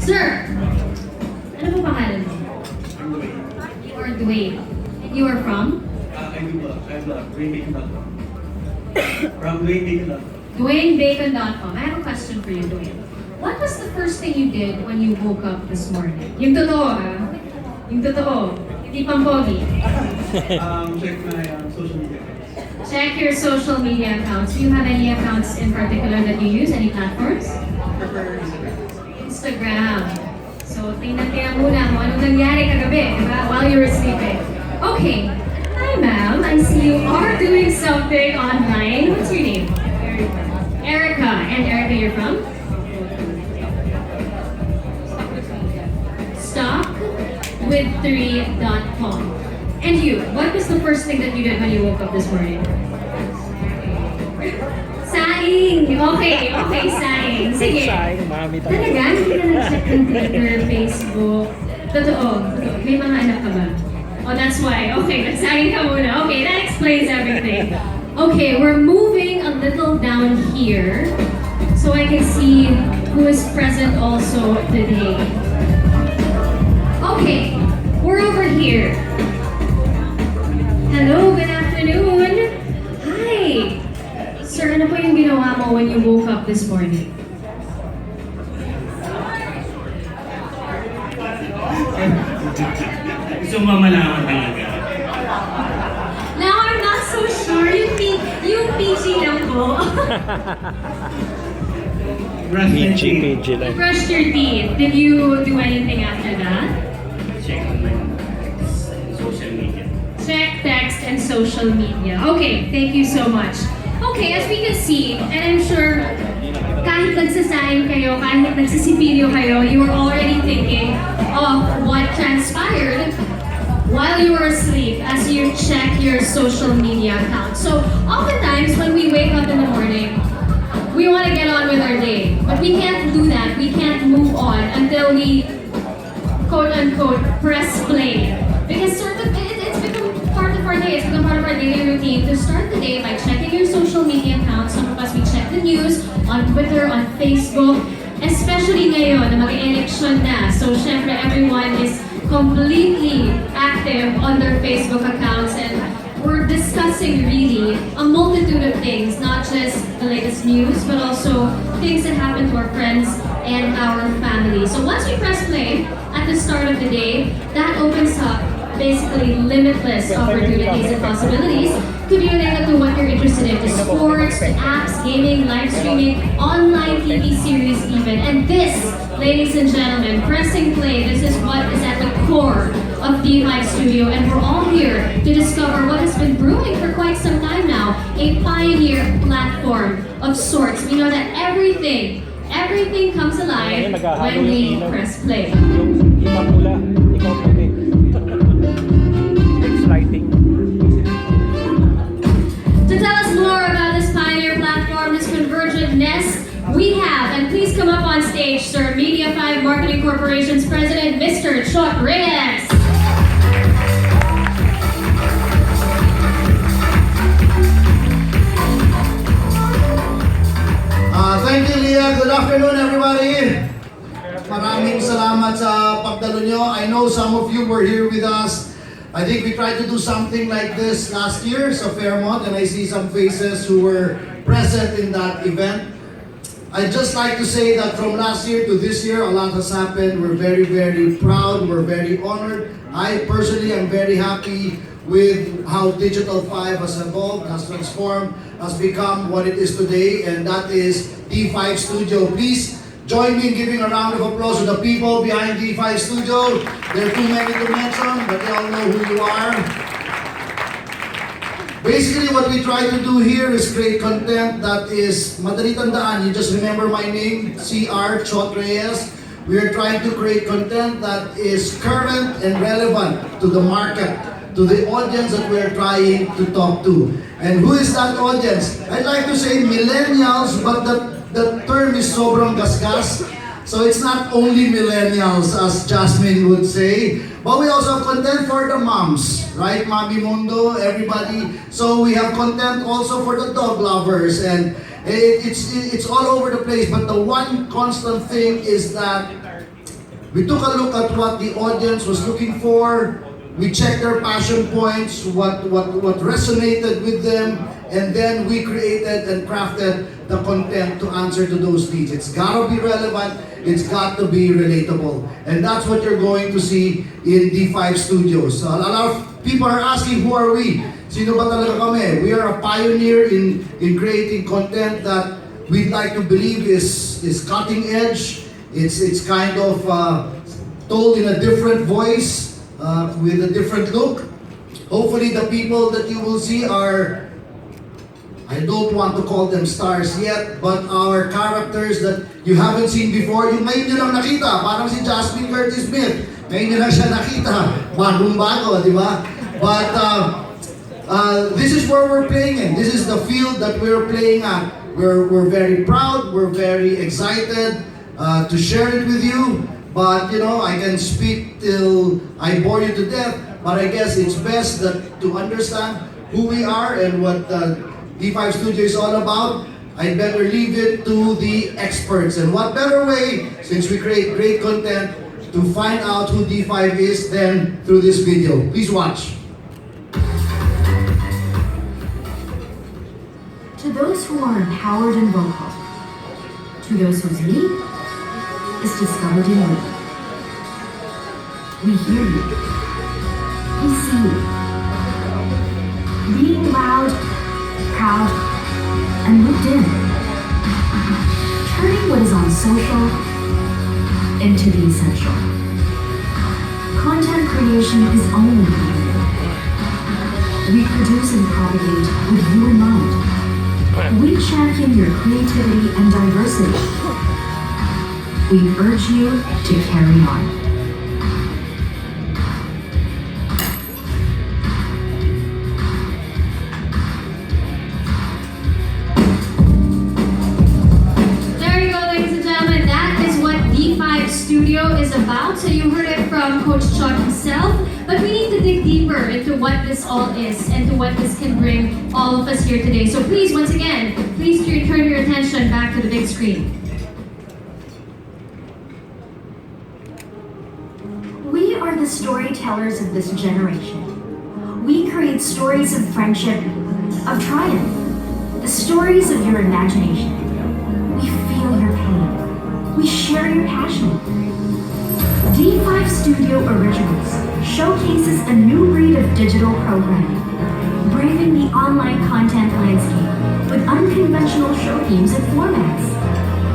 Sir, ano po pangalan mo? I'm Dwayne. You are Dwayne. And you are from? I'm DwayneBacon.com. From DwayneBacon.com. DwayneBacon.com. I have a question for you, Dwayne. What was the first thing you did when you woke up this morning? Yung totoo, ha? Yung totoo. Hindi pang pogi. Check my social media accounts. Check your social media accounts. Do you have any accounts in particular that you use? Any platforms? Prefer Instagram. Instagram. So, tingnan muna kung anong nangyari kagabi, diba? While you were sleeping. Okay. Hi, ma'am. I see you are doing something online. What's your name? Erica. And Erica, you're from? Stockwith3.com. And you, what was the first thing that you did when you woke up this morning? Saing! Okay, saing. Sige. Talaga, hindi ka nag-check ng Twitter, Facebook. Totoo. May mga anak ka ba? Oh, that's why. Okay, nagsaing ka muna. Okay, that explains everything. Okay, we're moving a little down here so I can see who is present also today. Okay, we're over here. Hello, good afternoon. Hi. Sir, ano po yung ginawa mo when you woke up this morning? Gusto mo mamalaman talaga. Now I'm not so sure. Yung PG lang po. PG lang. You brushed your teeth. Did you do anything after that? Check my social media. Check text and social media. Okay, thank you so much. Okay, as we can see, and I'm sure kahit nagsasaing kayo, kahit nagsisipilyo kayo, you were already thinking of what transpired while you were asleep as you check your social media account. So, oftentimes when we wake up in the morning, we want to get on with our day. But we can't do that. We can't move on until we, quote-unquote, press play. Because sort of, it's become part of our day. It's become part of our daily routine to start the day by checking your social media accounts. Some of us, we check the news on Twitter, on Facebook, especially ngayon na mag-election na. So, syempre, everyone is completely active on their Facebook accounts, and we're discussing really a multitude of things, not just the latest news, but also things that happen to our friends and our family. So once we press play at the start of the day, that opens up basically limitless opportunities and possibilities. Could be related to what you're interested in, to sports, to apps, gaming, live streaming, online TV series even. And this, ladies and gentlemen, pressing play, this is what is at the core of the Live Studio, and we're all here to discover what has been brewing for quite some time now, a pioneer platform of sorts. We know that everything comes alive when we press play. To tell us more about this pioneer platform, this convergentness, we have, and please come up on stage, sir, Media 5 Marketing Corporation's President, Mr. Chuck Reyes. Thank you, Leah. Good afternoon, everybody. Maraming salamat sa pagdalo nyo. I know some of you were here with us. I think we tried to do something like this last year sa Fairmont, and I see some faces who were present in that event. I'd just like to say that from last year to this year, a lot has happened. We're very, very proud. We're very honored. I personally am very happy with how Digital 5 has evolved, has transformed, has become what it is today, and that is D5 Studio. Please join me in giving a round of applause to the people behind D5 Studio. There are too many to mention, but they all know who you are. Basically, what we try to do here is create content that is madali tandaan. You just remember my name, CR Chuck Reyes. We are trying to create content that is current and relevant to the market, to the audience that we are trying to talk to. And who is that audience? I'd like to say millennials, but the term is sobrang gasgas. So it's not only millennials, as Jasmin would say, but we also have content for the moms, right? Mami Mundo, everybody. So we have content also for the dog lovers, and it's all over the place. But the one constant thing is that We took a look at what the audience was looking for. We checked their passion points, what resonated with them, and then we created and crafted the content to answer to those needs. It's gotta be relevant, it's got to be relatable. And that's what you're going to see in D5 Studios. A lot of people are asking, who are we? Sino ba talaga kami? We are a pioneer in creating content that we'd like to believe is cutting edge. It's kind of told in a different voice, with a different look. Hopefully the people that you will see are, I don't want to call them stars yet, but our characters that you haven't seen before. Yung ngayon nyo lang nakita, parang si Jasmin Smith. Ngayon nyo lang siya nakita. Bagong-bago, di ba? But this is where we're playing in. This is the field that we're playing at. We're very proud, we're very excited to share it with you. But you know, I can speak till I bore you to death, but I guess it's best that to understand who we are and what D5 Studio is all about. I'd better leave it to the experts. And what better way, since we create great content, to find out who D5 is than through this video. Please watch. To those who are empowered and vocal, to those whose need is discovered in you. We hear you. We see you. Being loud, proud, and looped in. Turning what is on social into the essential. Content creation is only creative. We produce and propagate with you in mind. We champion your creativity and diversity. We urge you to carry on. There you go, ladies and gentlemen. That is what D5 Studio is about. So you heard it from Coach Chuck himself. But we need to dig deeper into what this all is and to what this can bring all of us here today. So please, once again, please turn your attention back to the big screen. We are the storytellers of this generation. We create stories of friendship, of triumph, the stories of your imagination. We feel your pain. We share your passion. D5 Studio Originals showcases a new breed of digital programming, braving the online content landscape with unconventional show themes and formats.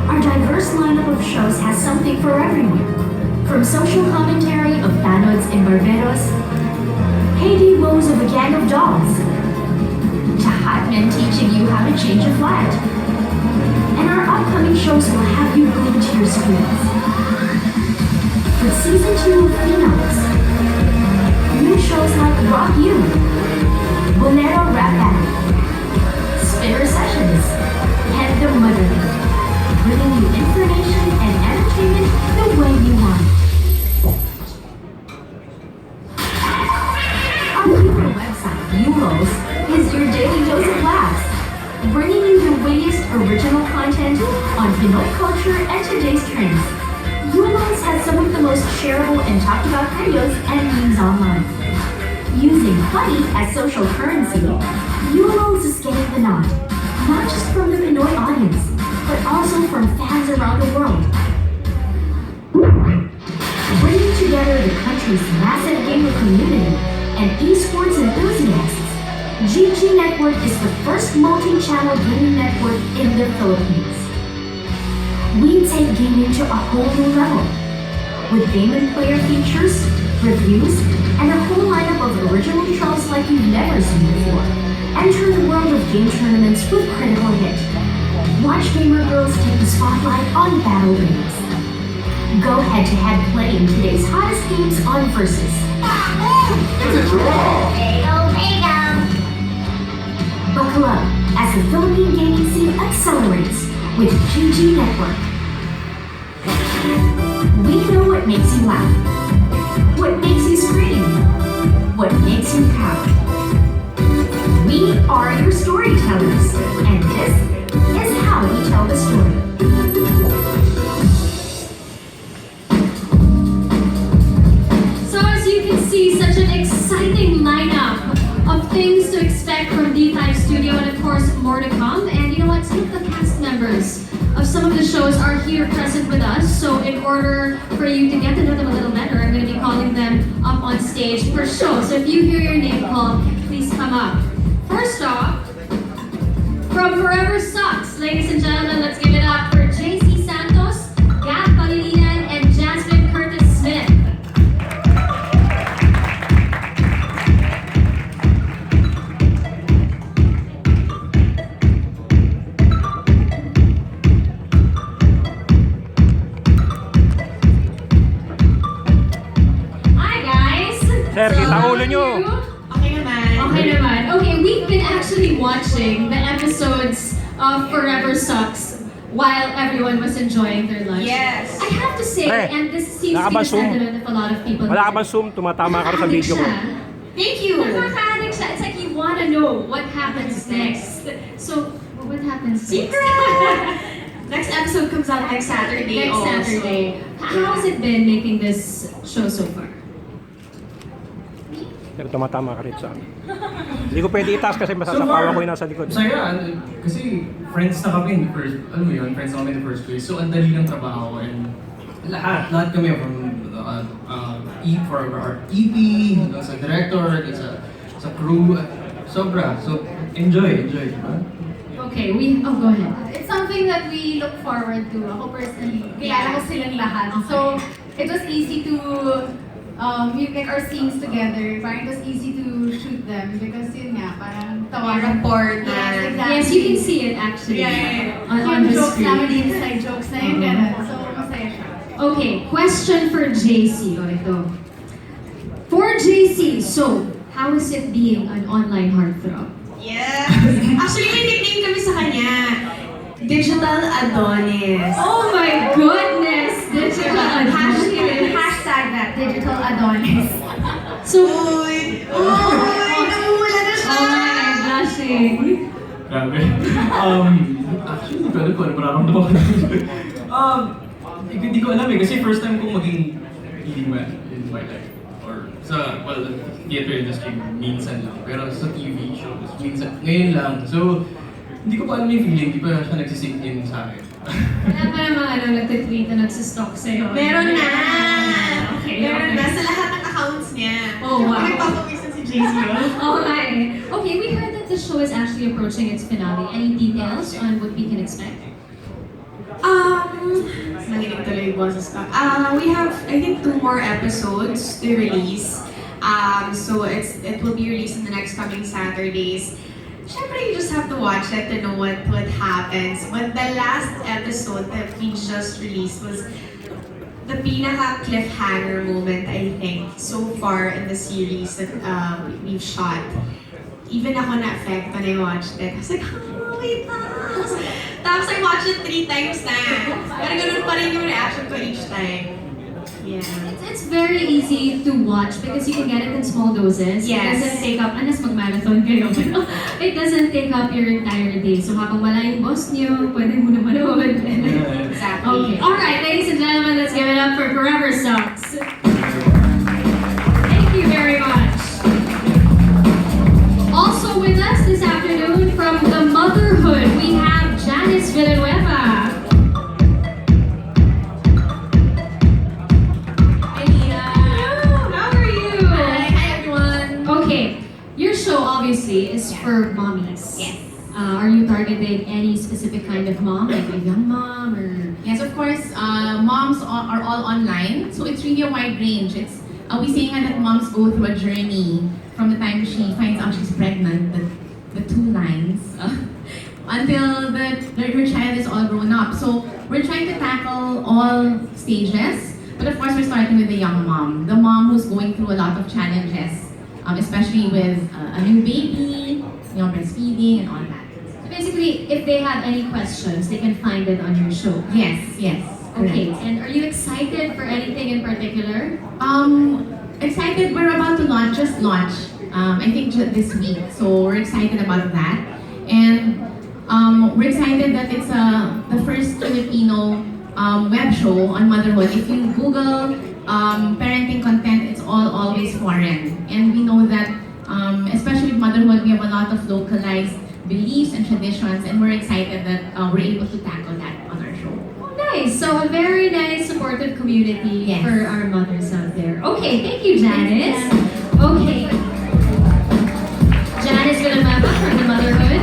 Our diverse lineup of shows has something for everyone. From social commentary of Tanods and Barberos, Haiti woes of a gang of dogs, to hot men teaching you how to change a flat. And our upcoming shows will have you glued to your screens. With Season 2 of Phenoms, new shows like Rock You, Bolero Rap Battle, Spinner Sessions, and The Motherland, bringing you information and entertainment the way you want. Our favorite website, Euros, is your daily dose of laughs, bringing you the wittiest original content on Pinoy culture and today's trends. Euros has some of the most shareable and talked about videos and memes online. Using funny as social currency, Euros is getting the nod, not just from the Pinoy audience, but also from fans around the world. Bringing together the country's massive gamer community and esports enthusiasts, GG Network is the first multi-channel gaming network in the Philippines. We take gaming to a whole new level, with game and player features, reviews, and a whole lineup of original shows like you've never seen before. Enter the world of game tournaments with Critical Hit. Watch gamer girls take the spotlight on battle rings. Go head-to-head play in today's hottest games on Versus. It's a draw! Buckle up as the Philippine gaming scene accelerates with GG Network. We know what makes you laugh, what makes you scream, what makes you proud. We are your storytellers, and this is how we tell the story. shows are here present with us. So in order for you to get to know them a little better, I'm going to be calling them up on stage for show. So if you hear your name called, please come up. First off, from Forever Sucks, ladies and gentlemen, let's give it up for JC Santos, Gab Pangilinan, and Jasmin Smith. Sir, kita ulo nyo. Okay naman. Okay naman. Okay, we've been actually watching the episodes of Forever Sucks while everyone was enjoying their lunch. Yes. I have to say, and this seems to be the sentiment of a lot of people. Wala ka bang zoom? Tumatama ka rin sa video ko. Thank you. Nakaka-addict siya. It's like you want to know what happens next. So, what happens next? Next episode comes out next Saturday. Next Saturday. How has it been making this show so far? Pero tumatama ka rin sa akin. Hindi ko pwede itaas kasi masasapawan ko yung nasa likod. Saya, kasi friends na kami in the first, alam mo yun, friends na kami in the first place. So, ang dali ng trabaho and lahat kami from for our EP, sa director, sa crew, sobra. So, enjoy, diba? Okay, go ahead. It's something that we look forward to. Ako personally, kilala ko silang lahat. So, it was easy to get our scenes together. Parang it was easy to shoot them because yun nga, parang tawagan. Rapport. Yes, exactly. Yes, you can see it actually on the jokes namin, screen. inside jokes na yun, ganun. So, masaya siya. Okay, question for JC. O ito. For JC, so, how is it being an online heartthrob? Yes. Actually, may nickname kami sa kanya. Digital Adonis. Oh my goodness! Digital Hashtag that, digital Adonis. So, Uy! Namumula na siya! oh my blushing. Grabe. Actually, hindi ko alam kung ano mararamdaman ko. Hindi ko alam kasi first time kong maging leading man in my life. Or sa, theater industry, minsan lang. Pero sa TV shows, minsan, ngayon lang. So, hindi ko pa alam yung feeling, hindi pa siya nagsisink in sa akin. Wala pa namang nagtitweet na nagsistalk sa'yo. Meron na! Okay, Meron na sa lahat ng accounts niya. Oh, wow. Nagpapawisan si JC yun. Okay, we heard that the show is actually approaching its finale. Any details on what we can expect? Nanginig tuloy yung boses ko. We have, I think, 2 more episodes to release. So it will be released in the next coming Saturdays. Syempre, you just have to watch it to know what happens. But the last episode that we just released was the pinaka-cliffhanger moment, I think, so far in the series that we've shot. Even ako na-affect when I watched it. I was like, oh, wait na! Tapos I watched it 3 times na. Pero ganun pa rin yung reaction ko each time. Yeah. It's very easy to watch because you can get it in small doses. Yes. It doesn't take up, unless mag-marathon kayo, it doesn't take up your entire day. So habang wala yung boss niyo, pwede mo na manood. Exactly. Okay. Alright, ladies and gentlemen, let's give it up for Forever Sucks. Thank you very much. Also with us this afternoon from the Motherhood, we have Janice Villanueva. Obviously is for mommies. Yes. Are you targeting any specific kind of mom, like a young mom or? Yes, of course. Moms are all online, so it's really a wide range. We saying that moms go through a journey from the time she finds out she's pregnant, the 2 lines, until her child is all grown up. So we're trying to tackle all stages, but of course we're starting with the young mom, the mom who's going through a lot of challenges. Especially with a new baby, breastfeeding and all that. So basically, if they have any questions, they can find it on your show. Yes. Okay, Correct. and are you excited for anything in particular? Excited. We're about to launch. I think this week. So we're excited about that, and we're excited that it's the first Filipino web show on motherhood. If you Google parenting content, it's always foreign. And we know that, especially with motherhood, we have a lot of localized beliefs and traditions, and we're excited that we're able to tackle that on our show. nice. So a very nice supportive community Yes. for our mothers out there. Okay, thank you, Janice. Okay. Janice gonna map up for the motherhood.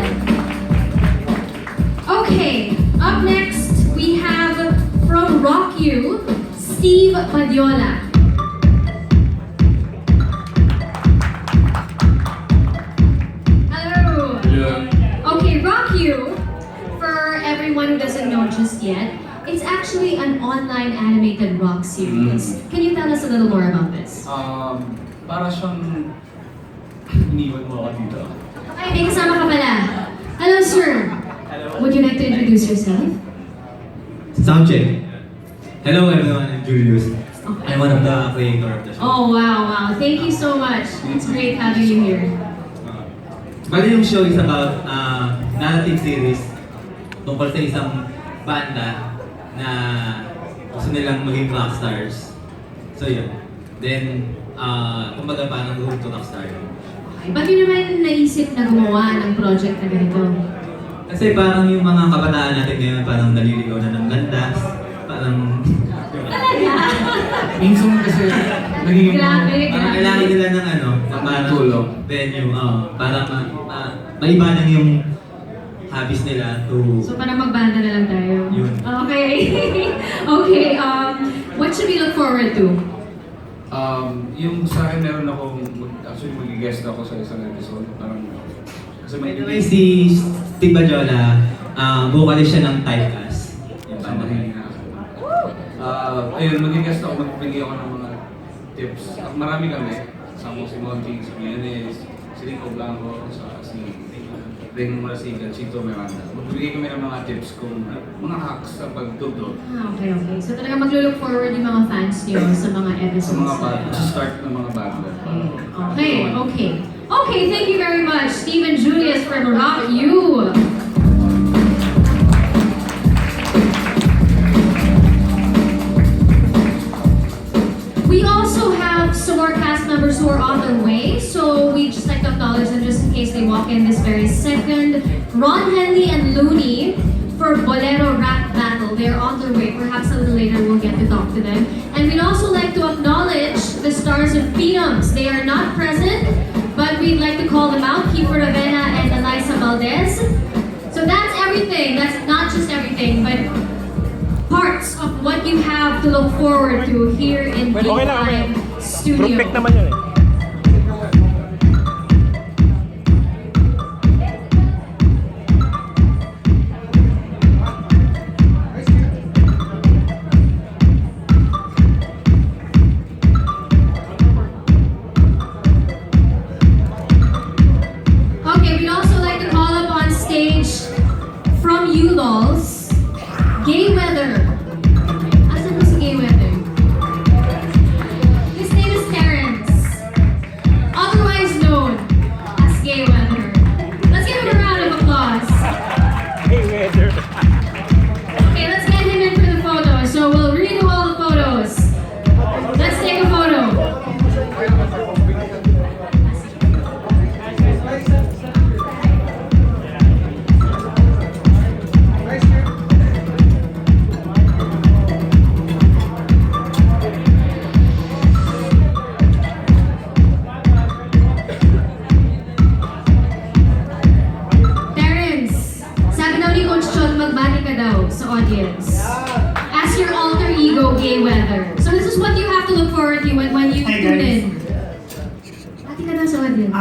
Okay, up next we have from Rock You, Steve Padiola. Hello. Okay, Rock You, for everyone who doesn't know just yet, it's actually an online animated rock series. Can you tell us a little more about this? Para siyang iniwan mo ako dito. Ay, may kasama ka pala. Hello, sir. Would you like to introduce yourself? Soundcheck. Hello everyone, I'm Julius. I'm one of the creator of the show. Oh, wow. Thank you so much. It's great having you here. Bali yung show is about narrative series tungkol sa isang banda na gusto nilang maging rockstars. So yun. Then, kumbaga parang road to rockstar. Okay. Ba't yun naman naisip na gumawa ng project na ganito? Kasi parang yung mga kabataan natin ngayon parang naliligaw na ng landas. Parang... Talaga? Minsan kasi nagiging Grabe, Parang kailangan nila ng ano, na parang tulong. venue, para maibanan yung hobbies nila to... So parang magbanda na lang tayo. Yun. Okay. Okay, what should we look forward to? Yung sa akin meron akong, actually mag-guest ako sa isang episode. Parang, kasi By the way, si Steve Badiola, vocalist siya ng Typecast. Yung banda. Ayun, mag-guest ako, magbibigay ako ng mga tips. Marami kami. Kasama ko si Monty, si Mianes, si Rico Blanco, si Ring Marasigan, si Tito Miranda. Magbibigay kami ng mga tips kung mga hacks sa pagdugtog. Okay, okay. So talaga maglo-look forward yung mga fans niyo sa mga Sa episodes. mga banda, sa start ng mga banda. Okay, okay. Okay, thank you very much, Steve and Julius from Rock You. We also have some more cast members who are on their way, so we just like to acknowledge them just in case they walk in this very second. Ron Henley and Looney for Bolero Rap Battle. They're on their way. Perhaps a little later we'll get to talk to them. And we'd also like to acknowledge the stars of Phenoms. They are not present, but we'd like to call them out. Kiefer Ravena and Eliza Valdez. So that's everything. That's not just everything, but parts of what you have to look forward to here in Well, okay lang, okay lang. D5 Studio. Group pick naman yun eh. Okay, we'd also like to call up on stage from you dolls, Gay Weather. Asan mo si Gay Weather? His name is Terrence, otherwise known as Gay Weather. Let's give him a round of applause. Hey, weather. Okay, let's get him in for the photo. So we'll redo all the photos. Let's take a photo. Terrence, sabi daw ni Coach Chot, magbati ka daw sa audience. As your alter ego, Gay Weather. So this is what you have to look forward to when you Hi, tune guys. in. Bati ka daw sa audience.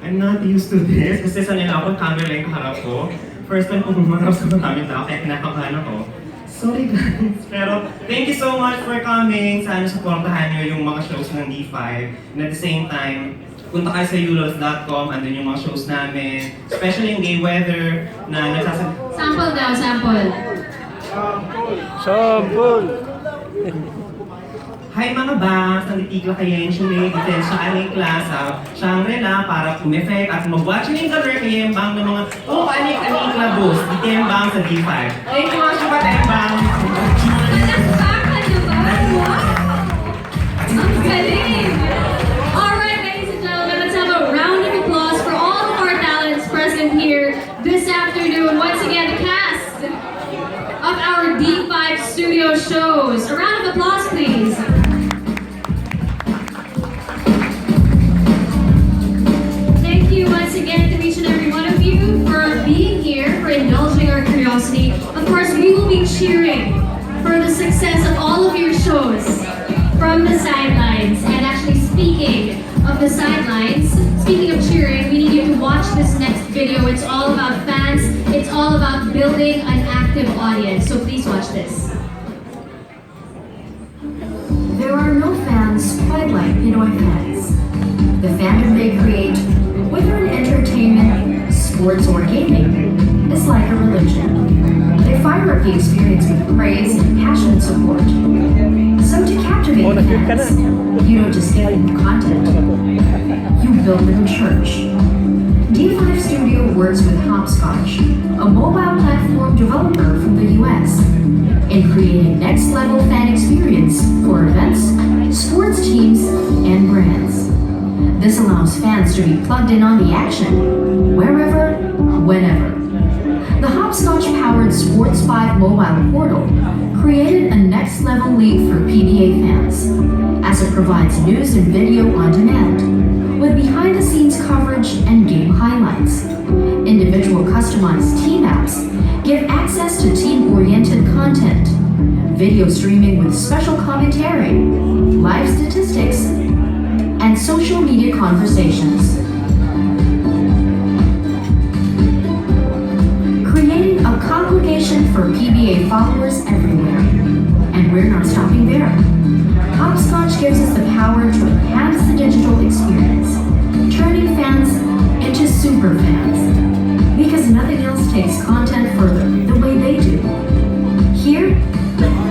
I'm not used to this kasi sanay na ako, camera yung kaharap ko. First time ko bumarap sa maraming tao kaya kinakabahan ako. Sorry guys. Pero thank you so much for coming. Sana supportahan nyo yung mga shows ng D5. And at the same time, punta kayo sa ulos.com, andun yung mga shows namin. Especially yung Gay Weather na nagsasabi. Sample daw, sample. Sample! Hi mga bangs! Nanditigla kayo yung sumig. Then sa aming klasa, Shangri-La para kumefek at mag-watch ng galer kayo yung bang ng mga anik-anik labos. Dito yung bang sa D5. Thank you mga subatay bang! Nagkakbakan na ba? Wow! Ang galing! Alright, ladies and gentlemen, let's have a round of applause for all of our talents present here this afternoon. Once again, the cast of our D5 Santos from the sidelines. And actually, speaking of the sidelines, speaking of cheering, we need you to watch this next video. It's all about fans. It's all about building an active audience. So please watch this. There are no fans quite like Pinoy fans. The fandom they create, whether in entertainment, sports, or gaming, is like a religion. They fire up the experience with praise, passion, and support. So to captivate the fans, you don't just give them content, you build them church. D5 Studio works with Hopscotch, a mobile platform developer from the US, in creating next-level fan experience for events, sports teams, and brands. This allows fans to be plugged in on the action, wherever, whenever. The Hopscotch-powered Sports 5 mobile portal created a next-level league for PBA fans, as it provides news and video on demand, with behind-the-scenes coverage and game highlights. Individual customized team apps give access to team-oriented content, video streaming with special commentary, live statistics, and social media conversations. Creating a congregation for PBA followers everywhere. And we're not stopping there. Hopscotch gives us the power to enhance the digital experience, turning fans into super fans. Because nothing else takes content further the way they do. Here,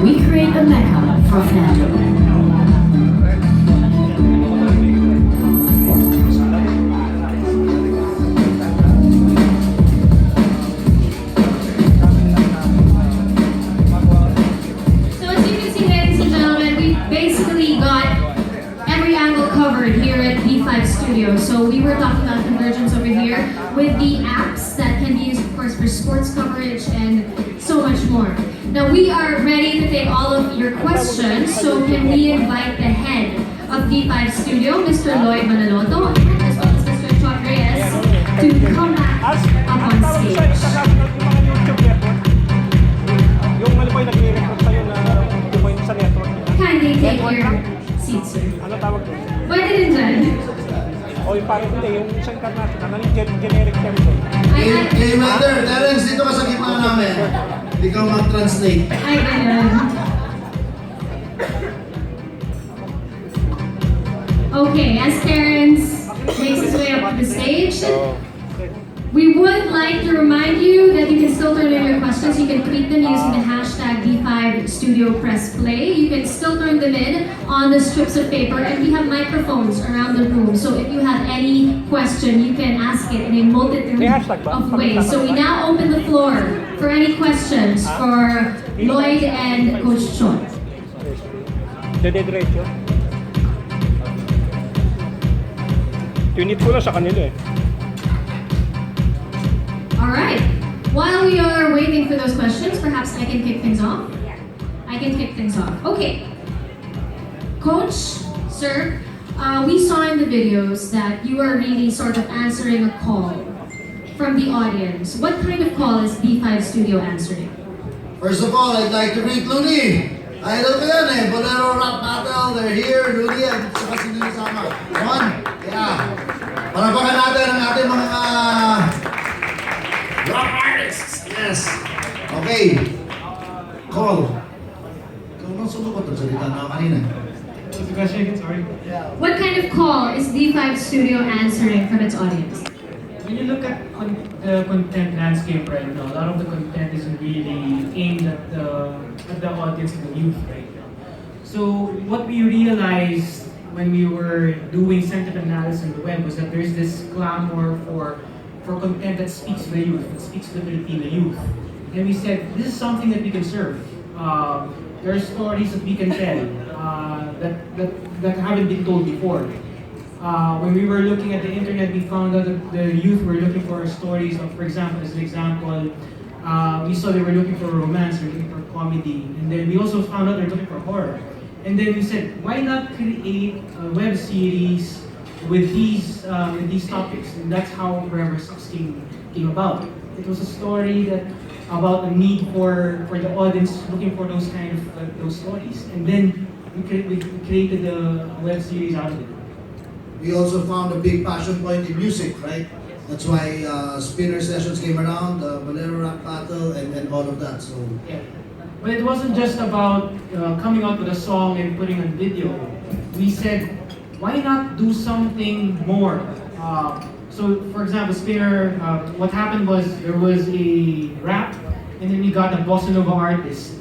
we create a mecca for fandom. So we were talking about convergence over here with the apps that can be used, of course, for sports coverage and so much more. Now we are ready to take all of your questions, so can we invite the head of D5 Studio, Mr. Lloyd Manaloto, as well as Mr. John Reyes, to come back up on stage. Kindly take your seat, sir. Pwede rin dyan. O yung parang hindi, yung isang international, yung generic term doon. Hey, Mother, Terence, dito ka sa gitna namin. Ikaw mag-translate. Ay, ganun. Okay, as Terence makes his way up to the stage, we would like to remind you that you can still turn in your questions. You can tweet them using the hashtag D5 Studio Press Play. You can still turn them in on the strips of paper, and we have microphones around the room. So if you have any question, you can ask it in a multitude of ways. So we now open the floor for any questions for Lloyd and Coach Chon. Diretso. Tunit ko na sa kanila eh. All right. While we are waiting for those questions, perhaps I can kick things off. I can kick things off. Okay. Coach, sir, we saw in the videos that you are really sort of answering a call from the audience. What kind of call is D5 Studio answering? First of all, I'd like to greet Looney. Idol ko yan eh. Bolero Rap Battle. They're here. Looney, at saka si Looney sama. One. Yeah. Panapakan natin ang ating mga rock artists. Yes. Okay. Call. Ikaw nang sumukot ang salita na kanina. What's the question again? Sorry. What kind of call is D5 Studio answering from its audience? When you look at the content landscape right now, a lot of the content is really aimed at the audience and the youth right now. So what we realized when we were doing sentiment analysis on the web was that there's this clamor for content that speaks to the youth, that speaks to the Filipino youth. And we said, this is something that we can serve. There are stories that we can tell that haven't been told before. When we were looking at the internet, we found out that the youth were looking for stories of, for example, as an example, we saw they were looking for romance, they were looking for comedy, and then we also found out they're looking for horror. And then we said, why not create a web series with these topics? And that's how Forever 16 came about. It was a story about a need for the audience looking for those kind of those stories. And then we created a web series out of it. We also found a big passion point in music, right? That's why spinner sessions came around, the Bolero Rap Battle, and all of that. So Yeah. But it wasn't just about coming out with a song and putting on video. We said, why not do something more? So, for example, Spinner, what happened was there was a rap, and then we got a bossa nova artist.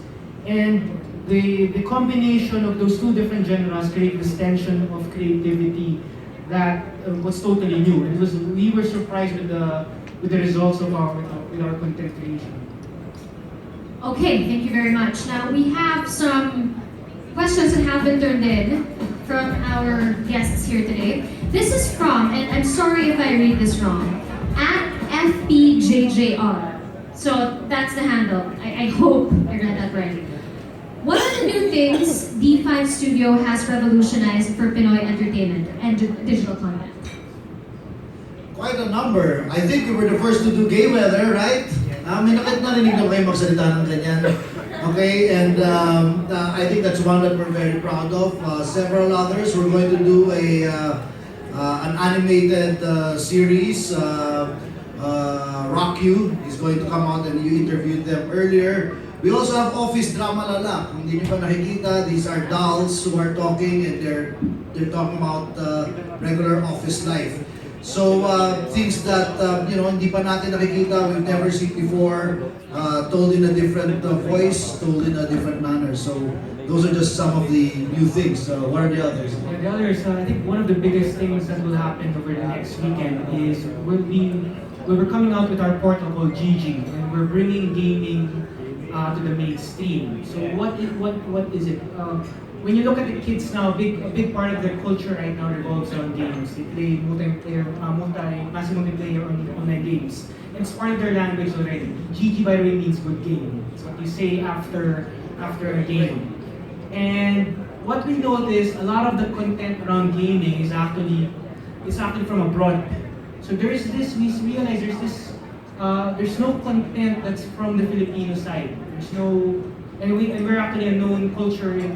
And the combination of those two different genres created this tension of creativity that was totally new. We were surprised with the results of our content creation. Okay, thank you very much. Now we have some questions that have been turned in from our guests here today. This is from, and I'm sorry if I read this wrong, at FPJJR. So that's the handle. I hope I read that right. What are the new things D5 Studio has revolutionized for Pinoy entertainment and digital content? quite a number. I think we were the first to do gay weather, right? May narinig na kayo magsalita ng ganyan. Okay, and I think that's one that we're very proud of. Several others, we're going to do an animated series. Rock You is going to come out, and you interviewed them earlier. We also have Office Drama Lala. Kung hindi nyo pa nakikita, these are dolls who are talking, and they're talking about regular office life. So things that hindi pa natin nakikita, we've never seen before, told in a different voice, told in a different manner. So those are just some of the new things. What are the others? Yeah, the others, I think one of the biggest things that will happen over the next weekend is we're coming out with our portal called GG, and we're bringing gaming to the mainstream. So what is it? When you look at the kids now, a big part of their culture right now revolves around games. They play massive multiplayer on online games. And it's part of their language already. GG, by the way, means good game. It's what you say after a game. And what we noticed, a lot of the content around gaming is actually from abroad. So we realize there's no content that's from the Filipino side. And we're actually a known culture in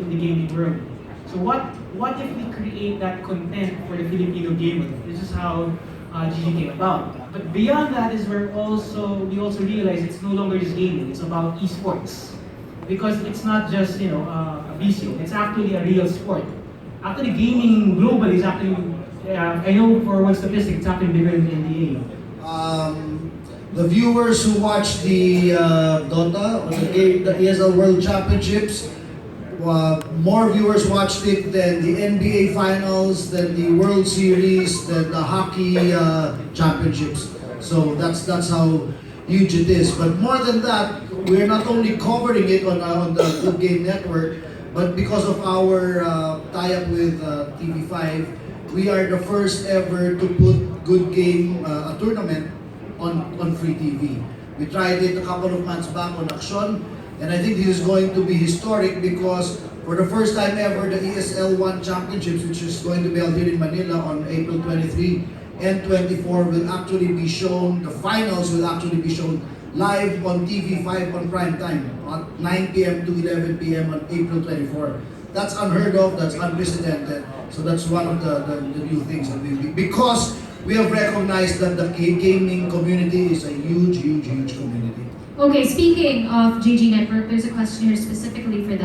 the gaming world. So what if we create that content for the Filipino gamer? This is how GG came about. But beyond that is we also realize it's no longer just gaming. It's about esports, because it's not just a vicio. It's actually a real sport. Actually, gaming globally is actually I know for one statistic, it's actually bigger than the NBA. The viewers who watch the Dota or the ESL World Championships, more viewers watched it than the NBA Finals, than the World Series, than the hockey championships. So that's how huge it is. But more than that, we're not only covering it on the Good Game Network, but because of our tie-up with TV5, we are the first ever to put Good Game, a tournament, on free TV. We tried it a couple of months back on Action, and I think this is going to be historic because for the first time ever, the ESL 1 Championships, which is going to be held here in Manila on April 23 and 24, will actually be shown, the finals will actually be shown live on TV5 on prime time at 9 p.m. to 11 p.m. on April 24. That's unheard of, that's unprecedented. So that's one of the new things that because we have recognized that the gaming community is a huge community. Okay, speaking of GG Network, there's a question here specifically for that.